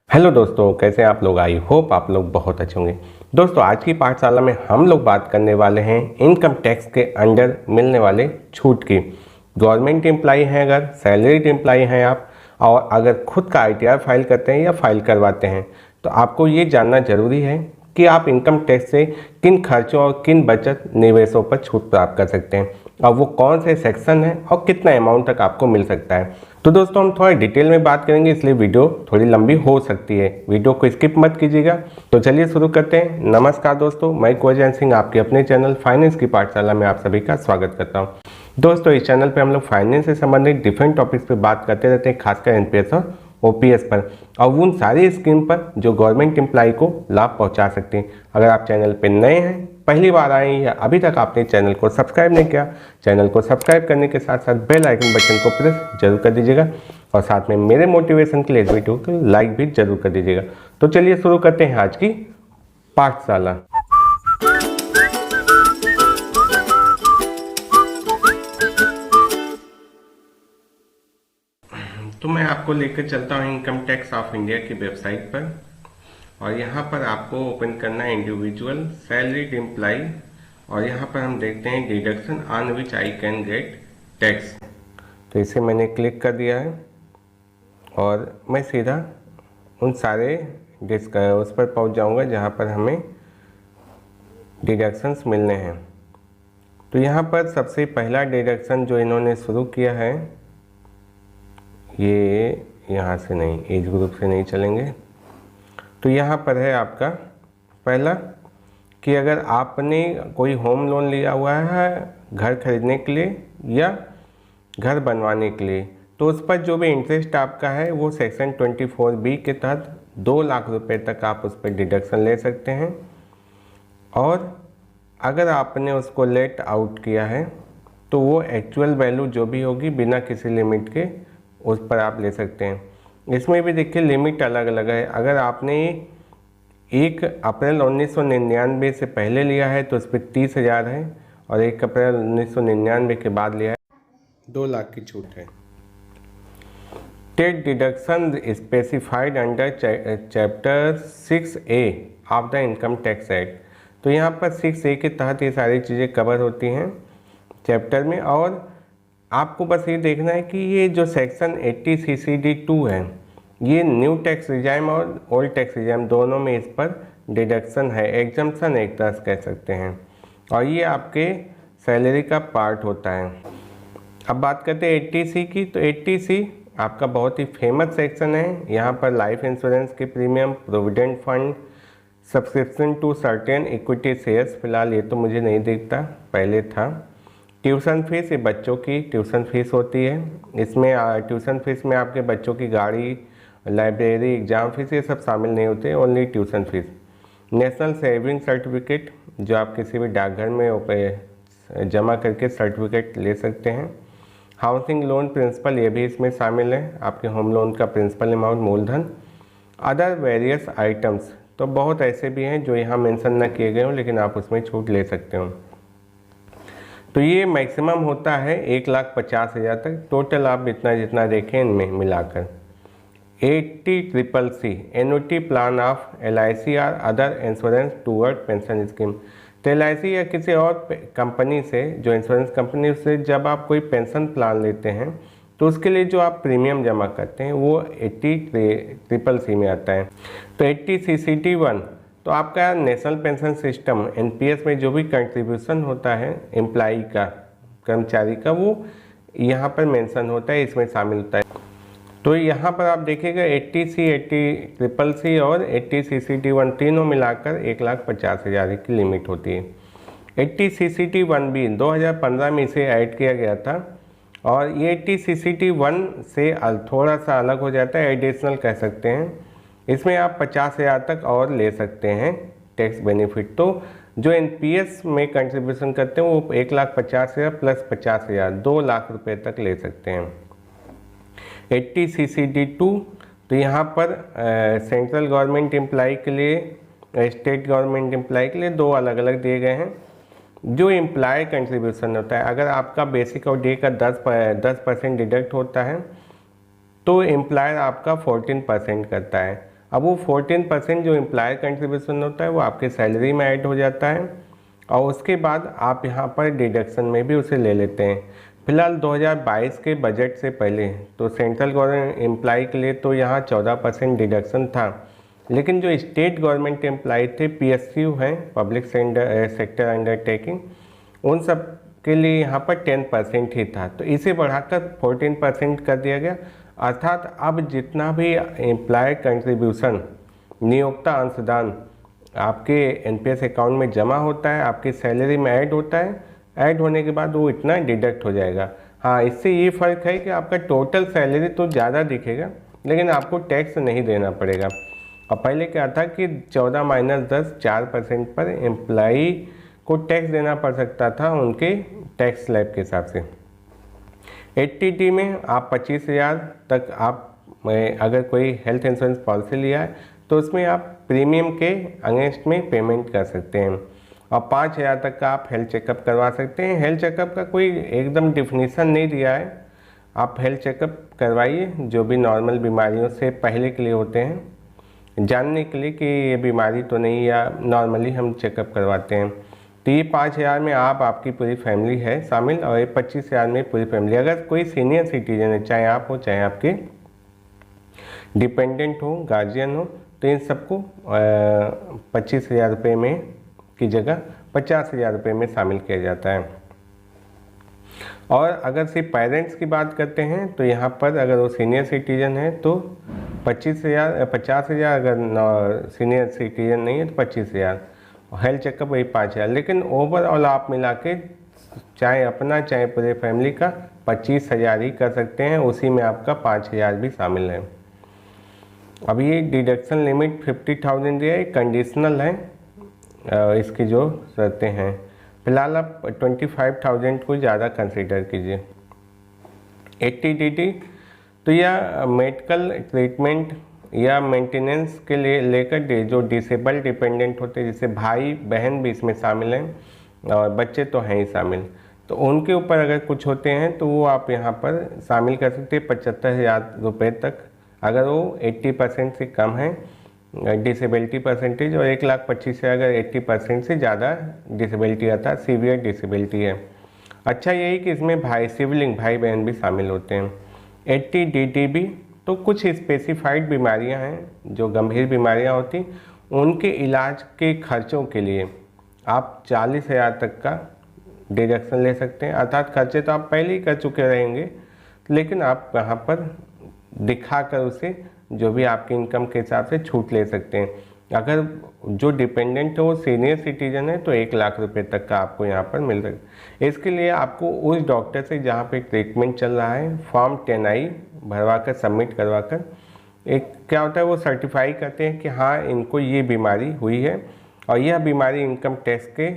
Hello दोस्तों, कैसे हैं आप लोग। आई होप आप लोग बहुत अच्छे होंगे। दोस्तों, आज की पाठशाला में हम लोग बात करने वाले हैं इनकम टैक्स के अंडर मिलने वाले छूट की। गवर्नमेंट एम्प्लॉई हैं, अगर सैलरीड एम्प्लॉई हैं आप, और अगर खुद का आईटीआर फाइल करते हैं या फाइल करवाते हैं, तो आपको ये जानना जरूरी है कि आप इनकम टैक्स से किन खर्चों और किन बचत निवेशों पर छूट प्राप्त कर सकते हैं, और वो कौन से सेक्शन है और कितना अमाउंट तक आपको मिल सकता है। तो दोस्तों, हम थोड़ा डिटेल में बात करेंगे, इसलिए वीडियो थोड़ी लंबी हो सकती है। वीडियो को स्किप मत कीजिएगा। तो चलिए शुरू करते हैं। नमस्कार दोस्तों, मैं कुंवर सिंह आपके अपने चैनल फाइनेंस की पाठशाला में आप सभी का स्वागत करता हूं। दोस्तों, इस चैनल पे हम लोग फाइनेंस से संबंधित डिफरेंट टॉपिक्स पे बात करते रहते हैं, खासकर एनपीएस और ओपीएस पर, और उन सारी स्कीम पर जो गवर्नमेंट एम्प्लॉय को लाभ पहुंचा सकते हैं। अगर आप चैनल पे नए हैं, पहली बार आए हैं, या अभी तक आपने चैनल को सब्सक्राइब नहीं किया, चैनल को सब्सक्राइब करने के साथ साथ बेल आइकन बटन को प्रेस जरूर कर दीजिएगा, और साथ में मेरे मोटिवेशन के लिए इस वीडियो को लाइक भी जरूर कर दीजिएगा। तो चलिए शुरू करते हैं आज की पाठशाला। तो मैं आपको लेकर चलता हूँ इनकम टैक्स ऑफ इंडिया की वेबसाइट पर, और यहाँ पर आपको ओपन करना है इंडिविजुअल सैलरीड एम्प्लॉय, और यहाँ पर हम देखते हैं deduction on which I can get tax. तो इसे मैंने क्लिक कर दिया है, और मैं सीधा उन सारे उस पर पहुँच जाऊँगा जहाँ पर हमें डिडक्शंस मिलने हैं। तो यहाँ पर सबसे पहला डिडक्शन जो इन्होंने शुरू किया है, ये यहाँ से नहीं, एज ग्रुप से नहीं चलेंगे। तो यहाँ पर है आपका पहला कि अगर आपने कोई होम लोन लिया हुआ है घर खरीदने के लिए या घर बनवाने के लिए, तो उस पर जो भी इंटरेस्ट आपका है वो सेक्शन 24B के तहत 2 लाख रुपए तक आप उस पर डिडक्शन ले सकते हैं। और अगर आपने उसको लेट आउट किया है तो वो एक्चुअल वैल्यू जो भी होगी बिना किसी लिमिट के उस पर आप ले सकते हैं। इसमें भी देखिए लिमिट अलग अलग है। अगर आपने 1 अप्रैल 1999 से पहले लिया है तो उस पर 30,000 है, और 1 अप्रैल 1999 के बाद लिया है 2 लाख की छूट है। Take deduction specified under chapter 6A of the income tax act. तो यहाँ पर 6A के तहत ये सारी चीज़ें कवर होती हैं चैप्टर में, और आपको बस ये देखना है कि ये जो सेक्शन 80 CCD2 है, ये न्यू टैक्स रिजाइम और ओल्ड टैक्स रिजाइम दोनों में इस पर डिडक्शन है, एग्जम्पशन एक तरह से कह सकते हैं, और ये आपके सैलरी का पार्ट होता है। अब बात करते हैं 80C की। तो 80C आपका बहुत ही फेमस सेक्शन है। यहाँ पर लाइफ इंश्योरेंस के premium, provident fund, subscription to certain equity shares, फिलहाल ये तो मुझे नहीं दिखता, पहले था। ट्यूशन फीस, ये बच्चों की ट्यूशन फीस होती है। इसमें ट्यूशन फीस में आपके बच्चों की गाड़ी, लाइब्रेरी, एग्ज़ाम फीस ये सब शामिल नहीं होते, only tuition fees. National saving certificate, जो आप किसी भी डाकघर में जमा करके सर्टिफिकेट ले सकते हैं। हाउसिंग लोन प्रिंसिपल, ये भी इसमें शामिल है, आपके होम लोन का प्रिंसिपल अमाउंट, मूलधन। अदर वेरियस आइटम्स, तो बहुत ऐसे भी हैं जो यहाँ मेंशन न किए गए हों, लेकिन आप उसमें छूट ले सकते हो। तो ये मैक्सिमम होता है 1,50,000 तक। टोटल आप इतना जितना देखें इनमें मिलाकर 80CCC annuity plan of LIC और other insurance toward pension scheme. तो LIC या किसी और कंपनी से, जो इंश्योरेंस कंपनी से जब आप कोई पेंशन प्लान लेते हैं तो उसके लिए जो आप प्रीमियम जमा करते हैं वो 80CCC में आता है। तो 80CCT1 तो आपका नेशनल पेंशन सिस्टम NPS में जो भी कंट्रीब्यूशन होता है एम्प्लाई का, कर्मचारी का, वो यहाँ पर मेंशन होता है, इसमें शामिल होता है। तो यहाँ पर आप देखिएगा 80C, 80CCC और 80CCT1 तीनों मिलाकर 1,50,000 की लिमिट होती है। 80CCT1B 2015 में इसे ऐड किया गया था, और ये 80CCT1 से थोड़ा सा अलग हो जाता है, एडिशनल कह सकते हैं। इसमें आप 50,000 तक और ले सकते हैं टैक्स बेनिफिट। तो जो NPS में कंट्रीब्यूशन करते हैं वो 1,50,000 प्लस 50,000, 2 लाख रुपए तक ले सकते हैं। 80CCD2 तो यहाँ पर सेंट्रल गवर्नमेंट एम्प्लॉय के लिए, स्टेट गवर्नमेंट एम्प्लॉय के लिए 2 अलग अलग दिए गए हैं। जो एम्प्लॉय कंट्रीब्यूशन होता है, अगर आपका बेसिक और डे का 10% डिडक्ट होता है तो एम्प्लॉयर आपका 14% करता है, अब वो 14% जो एम्प्लॉयर कंट्रीब्यूशन होता है वो आपके सैलरी में ऐड हो जाता है और उसके बाद आप यहाँ पर डिडक्शन में भी उसे ले लेते हैं। फिलहाल 2022 के बजट से पहले तो सेंट्रल गवर्नमेंट एम्प्लॉय के लिए तो यहाँ 14% डिडक्शन था, लेकिन जो स्टेट गवर्नमेंट एम्प्लॉय थे, PSU हैं, पब्लिक सेक्टर अंडरटेकिंग, उन सब के लिए यहाँ पर 10% ही था। तो इसे बढ़ाकर 14% कर दिया गया, अर्थात अब जितना भी एम्प्लॉय कंट्रीब्यूशन, नियोक्ता अंशदान आपके NPS अकाउंट में जमा होता है, आपकी सैलरी में ऐड होता है, ऐड होने के बाद वो इतना डिडक्ट हो जाएगा। हाँ, इससे ये फ़र्क है कि आपका टोटल सैलरी तो ज़्यादा दिखेगा लेकिन आपको टैक्स नहीं देना पड़ेगा। और पहले क्या था कि 14 - 10 4% पर एम्प्लाई को टैक्स देना पड़ सकता था उनके टैक्स स्लैब के हिसाब से। 80D में आप 25,000 तक आप अगर कोई हेल्थ इंश्योरेंस पॉलिसी लिया है तो उसमें आप प्रीमियम के अगेंस्ट में पेमेंट कर सकते हैं और 5,000 तक का आप हेल्थ चेकअप करवा सकते हैं। हेल्थ चेकअप का कोई एकदम डिफिनीसन नहीं दिया है, आप हेल्थ चेकअप करवाइए जो भी नॉर्मल बीमारियों से पहले के लिए होते हैं, जानने के लिए कि ये बीमारी तो नहीं, या नॉर्मली हम चेकअप करवाते हैं। तो ये 5,000 में आप, आपकी पूरी फैमिली है शामिल, और ये 25,000 में पूरी फैमिली। अगर कोई सीनियर सिटीजन है, चाहे आप हो चाहे आपके डिपेंडेंट हो, गार्जियन हो, तो इन सबको 25,000 रुपये में की जगह 50,000 रुपये में शामिल किया जाता है। और अगर सिर्फ पेरेंट्स की बात करते हैं तो यहाँ पर अगर वो सीनियर सिटीजन है तो 50,000, अगर सीनियर सिटीजन नहीं है तो 25,000, हेल्थ चेकअप वही 5,000। लेकिन ओवरऑल आप मिला के चाहे अपना चाहे पूरे फैमिली का 25,000 ही कर सकते हैं, उसी में आपका 5,000 भी शामिल है। अब ये डिडक्शन लिमिट 50,000 दिया है, कंडीशनल है, इसकी जो शर्तें हैं। फिलहाल आप 25,000 को ज़्यादा कंसीडर कीजिए। 80DD तो यह मेडिकल ट्रीटमेंट या मेंटेनेंस के लिए लेकर जो डिसेबल डिपेंडेंट होते हैं, जैसे भाई बहन भी इसमें शामिल हैं और बच्चे तो हैं ही शामिल, तो उनके ऊपर अगर कुछ होते हैं तो वो आप यहाँ पर शामिल कर सकते हैं 75,000 रुपये तक, अगर वो 80% से कम है डिसेबिलिटी परसेंटेज, और 1,25,000 से अगर 80% से ज़्यादा डिसेबिलिटी आता है, सीवियर डिसेबिलिटी है। अच्छा यही कि इसमें सिबलिंग भाई बहन भी शामिल होते हैं। 80DD भी तो कुछ स्पेसिफाइड बीमारियां हैं जो गंभीर बीमारियां होती, उनके इलाज के खर्चों के लिए आप 40,000 तक का डिडक्शन ले सकते हैं, अर्थात खर्चे तो आप पहले ही कर चुके रहेंगे, लेकिन आप यहाँ पर दिखाकर उसे जो भी आपकी इनकम के हिसाब से छूट ले सकते हैं। अगर जो डिपेंडेंट है वो सीनियर सिटीजन है तो 1,00,000 रुपये तक का आपको यहाँ पर मिल सकता है। इसके लिए आपको उस डॉक्टर से जहाँ पे ट्रीटमेंट चल रहा है फॉर्म 10I भरवा कर सबमिट करवा कर, एक क्या होता है वो सर्टिफाई करते हैं कि हाँ इनको ये बीमारी हुई है और यह बीमारी इनकम टैक्स के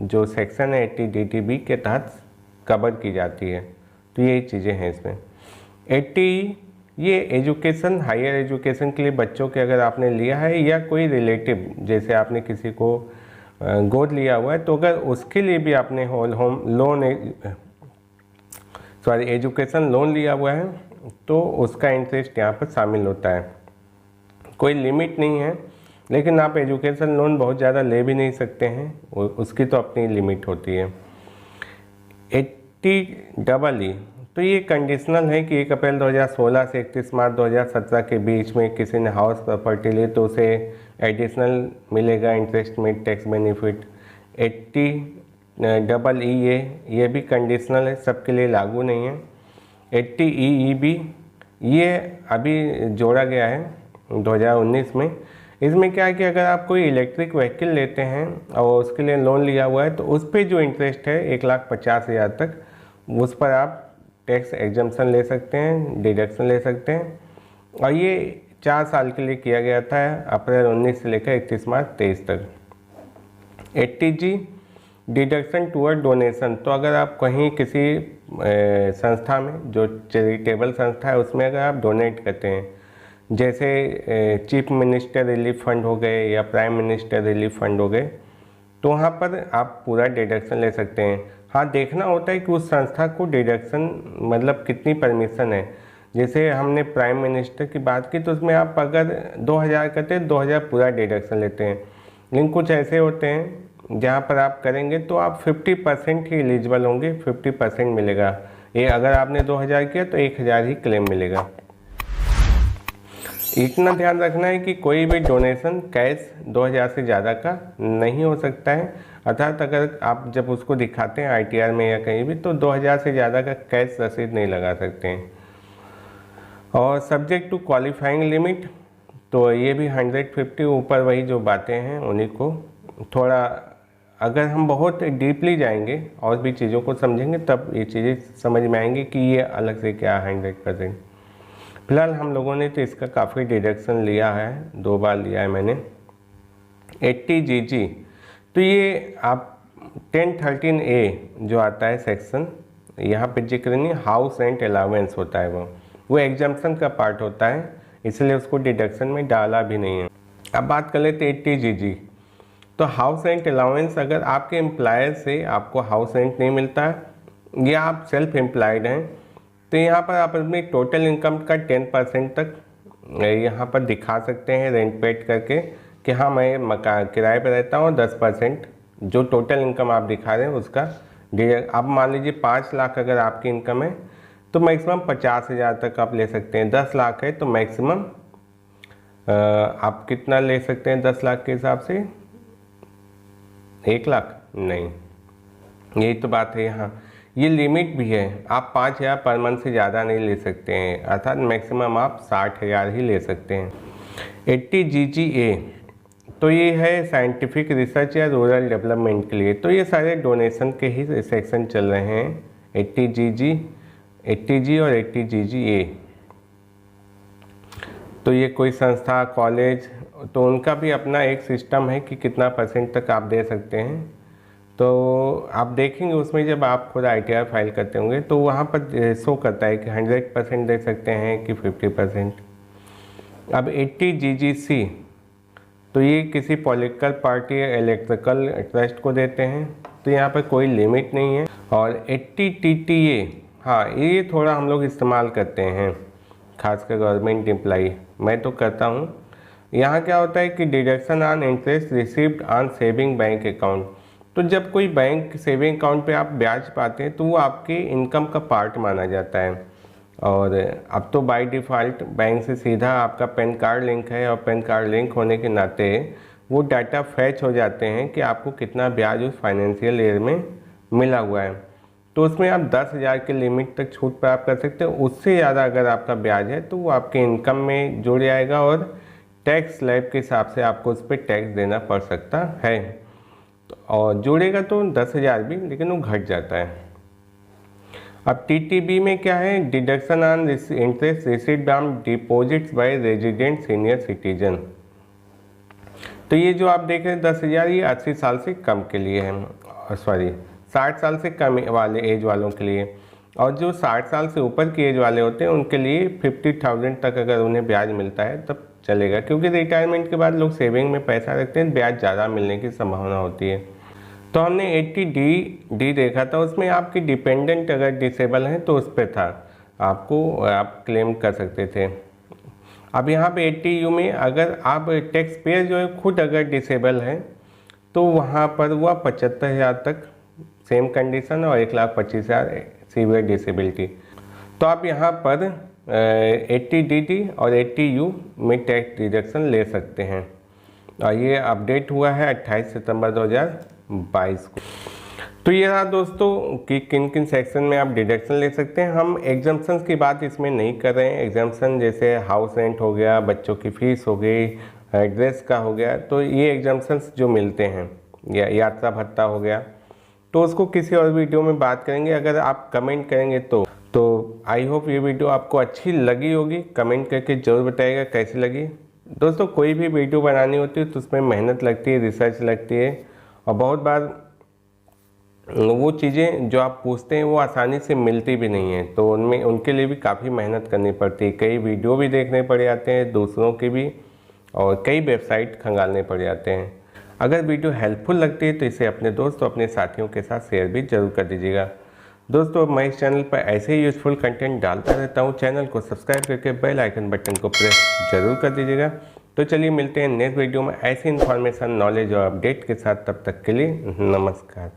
जो सेक्शन है 80DDB के तहत कवर की जाती है। तो यही चीज़ें हैं इसमें। 80 ये एजुकेशन, हायर एजुकेशन के लिए बच्चों के अगर आपने लिया है या कोई रिलेटिव, जैसे आपने किसी को गोद लिया हुआ है तो अगर उसके लिए भी आपने एजुकेशन लोन लिया हुआ है तो उसका इंटरेस्ट यहाँ पर शामिल होता है। कोई लिमिट नहीं है, लेकिन आप एजुकेशन लोन बहुत ज़्यादा ले भी नहीं सकते हैं, उसकी तो अपनी लिमिट होती है। 80EE तो ये कंडीशनल है कि 1 अप्रैल 2016 से 31 मार्च 2017 के बीच में किसी ने हाउस प्रॉपर्टी ली तो उसे एडिशनल मिलेगा इंटरेस्ट में टैक्स बेनिफिट। 80EE ये भी कंडीशनल है, सबके लिए लागू नहीं है। 80EEB ये अभी जोड़ा गया है 2019 में। इसमें क्या है कि अगर आप कोई इलेक्ट्रिक व्हीकल लेते हैं और उसके लिए लोन लिया हुआ है तो उस पर जो इंटरेस्ट है 1,50,000 तक, उस पर आप टैक्स एग्जम्पशन ले सकते हैं, डिडक्शन ले सकते हैं। और ये 4 साल के लिए किया गया था, अप्रैल 19 से लेकर 31 मार्च 23 तक। 80G डिडक्शन टूअर्ड डोनेशन, तो अगर आप कहीं किसी संस्था में जो चैरिटेबल संस्था है उसमें अगर आप डोनेट करते हैं, जैसे चीफ मिनिस्टर रिलीफ फंड हो गए या प्राइम मिनिस्टर रिलीफ फंड हो गए, तो वहाँ पर आप पूरा डिडक्शन ले सकते हैं। हाँ, देखना होता है कि उस संस्था को डिडक्शन मतलब कितनी परमिशन है। जैसे हमने प्राइम मिनिस्टर की बात की तो उसमें आप अगर 2000 करते हैं 2000 पूरा डिडक्शन लेते हैं, लेकिन कुछ ऐसे होते हैं जहाँ पर आप करेंगे तो आप 50% ही एलिजिबल होंगे, 50% मिलेगा। ये अगर आपने 2000 किया तो 1000 ही क्लेम मिलेगा। इतना ध्यान रखना है कि कोई भी डोनेशन कैश 2000 से ज़्यादा का नहीं हो सकता है, अर्थात अगर आप जब उसको दिखाते हैं ITR में या कहीं भी तो 2000 से ज़्यादा का कैश रसीद नहीं लगा सकते हैं। और सब्जेक्ट टू क्वालिफाइंग लिमिट, तो ये भी 150 ऊपर वही जो बातें हैं उन्हीं को थोड़ा अगर हम बहुत डीपली जाएंगे और भी चीज़ों को समझेंगे तब ये चीज़ें समझ में आएंगी कि ये अलग से क्या 100%। फिलहाल हम लोगों ने तो इसका काफ़ी डिडक्शन लिया है, 2 बार लिया है मैंने। 80 GG, तो ये आप 1013A जो आता है सेक्शन, यहाँ पे जिक्र नहीं, हाउस रेंट अलाउंस होता है, वो एग्जाम्पशन का पार्ट होता है, इसलिए उसको डिडक्शन में डाला भी नहीं है। अब बात कर लेते 80 GG। तो हाउस रेंट अलाउंस, अगर आपके एम्प्लॉयर से आपको हाउस रेंट नहीं मिलता है या आप सेल्फ एम्प्लॉयड हैं तो यहाँ पर आप अपनी टोटल इनकम का 10% तक यहाँ पर दिखा सकते हैं रेंट पेड करके कि हाँ मैं मकान किराए पर रहता हूँ। 10% जो टोटल इनकम आप दिखा रहे हैं उसका आप मान लीजिए 5 लाख अगर आपकी इनकम है तो मैक्सिमम 50,000 तक आप ले सकते हैं। 10 लाख है तो मैक्सिमम आप कितना ले सकते हैं 10 लाख के हिसाब से? 1 लाख नहीं, यही तो बात है। यहाँ ये लिमिट भी है, आप 5,000 पर मंथ से ज़्यादा नहीं ले सकते हैं, अर्थात मैक्सिमम आप 60,000 ही ले सकते हैं। 80 GGA, तो ये है साइंटिफिक रिसर्च या रूरल डेवलपमेंट के लिए, तो ये सारे डोनेशन के ही सेक्शन चल रहे हैं। 80 GG, 80G और 80 GGA। तो ये कोई संस्था, कॉलेज, तो उनका भी अपना एक सिस्टम है कि कितना % तक आप दे सकते हैं। तो आप देखेंगे उसमें जब आप खुद ITR फाइल करते होंगे तो वहाँ पर शो करता है कि 100% दे सकते हैं कि 50%। अब 80 GGC, तो ये किसी पॉलिटिकल पार्टी या इलेक्ट्रिकल ट्रस्ट को देते हैं, तो यहाँ पर कोई लिमिट नहीं है। और 80 TTA, हाँ ये थोड़ा हम लोग इस्तेमाल करते हैं, खासकर गवर्नमेंट एम्प्लाई, मैं तो करता हूँ। यहाँ क्या होता है कि deduction on interest received on saving bank account, तो जब कोई बैंक सेविंग अकाउंट पे आप ब्याज पाते हैं तो वो आपके इनकम का पार्ट माना जाता है। और अब तो बाय डिफ़ॉल्ट बैंक से सीधा आपका पैन कार्ड लिंक है और पैन कार्ड लिंक होने के नाते वो डाटा फैच हो जाते हैं कि आपको कितना ब्याज उस फाइनेंशियल ईयर में मिला हुआ है। तो उसमें आप 10,000 के लिमिट तक छूट प्राप्त कर सकते हैं। उससे ज़्यादा अगर आपका ब्याज है तो वो आपके इनकम में जुड़ जाएगा और टैक्स स्लैब के हिसाब से आपको उस पर टैक्स देना पड़ सकता है। और जुड़ेगा तो 10,000 भी, लेकिन वो घट जाता है। अब TTB में क्या है, deduction on interest received on deposits by resident senior citizen. तो ये जो आप देख रहे हैं 10,000, ये 80 साल से कम के लिए है, सॉरी 60 साल से कम वाले एज वालों के लिए। और जो 60 साल से ऊपर की एज वाले होते हैं उनके लिए 50,000 तक अगर उन्हें ब्याज मिलता है तब चलेगा, क्योंकि रिटायरमेंट के बाद लोग सेविंग में पैसा रखते हैं, ब्याज ज़्यादा मिलने की संभावना होती है। तो हमने 80D देखा था, उसमें आपकी डिपेंडेंट अगर डिसेबल हैं तो उस पर था, आप क्लेम कर सकते थे। अब यहाँ पे 80U में अगर आप टैक्स पेयर जो है खुद अगर डिसेबल है तो वहाँ पर वह 75,000 तक सेम कंडीशन और 1,25,000 सीवियर डिसेबिलिटी। तो आप यहाँ पर 80DD और 80U में टैक्स डिडक्शन ले सकते हैं। और ये अपडेट हुआ है 28 सितंबर 2022 को। तो ये रहा दोस्तों कि किन किन सेक्शन में आप डिडक्शन ले सकते हैं। हम एग्जाम्पशंस की बात इसमें नहीं कर रहे हैं। एग्जाम्पशन जैसे हाउस रेंट हो गया, बच्चों की फीस हो गई, एड्रेस का हो गया, तो ये एग्जाम्पशंस जो मिलते हैं, या यात्रा भत्ता हो गया, तो उसको किसी और वीडियो में बात करेंगे। अगर आप कमेंट करेंगे तो आई होप ये वीडियो आपको अच्छी लगी होगी। कमेंट करके ज़रूर बताइएगा कैसी लगी। दोस्तों कोई भी वीडियो बनानी होती है तो उसमें मेहनत लगती है, रिसर्च लगती है, और बहुत बार वो चीज़ें जो आप पूछते हैं वो आसानी से मिलती भी नहीं है, तो उनके लिए भी काफ़ी मेहनत करनी पड़ती है। कई वीडियो भी देखने पड़ जाते हैं दूसरों के भी, और कई वेबसाइट खंगालने पड़ जाते हैं। अगर वीडियो हेल्पफुल लगती है तो इसे अपने दोस्तों, अपने साथियों के साथ शेयर भी जरूर कर दीजिएगा। दोस्तों मैं इस चैनल पर ऐसे ही यूज़फुल कंटेंट डालता रहता हूँ। चैनल को सब्सक्राइब करके बेल आइकन बटन को प्रेस जरूर कर दीजिएगा। तो चलिए मिलते हैं नेक्स्ट वीडियो में ऐसी इन्फॉर्मेशन, नॉलेज और अपडेट के साथ। तब तक के लिए नमस्कार।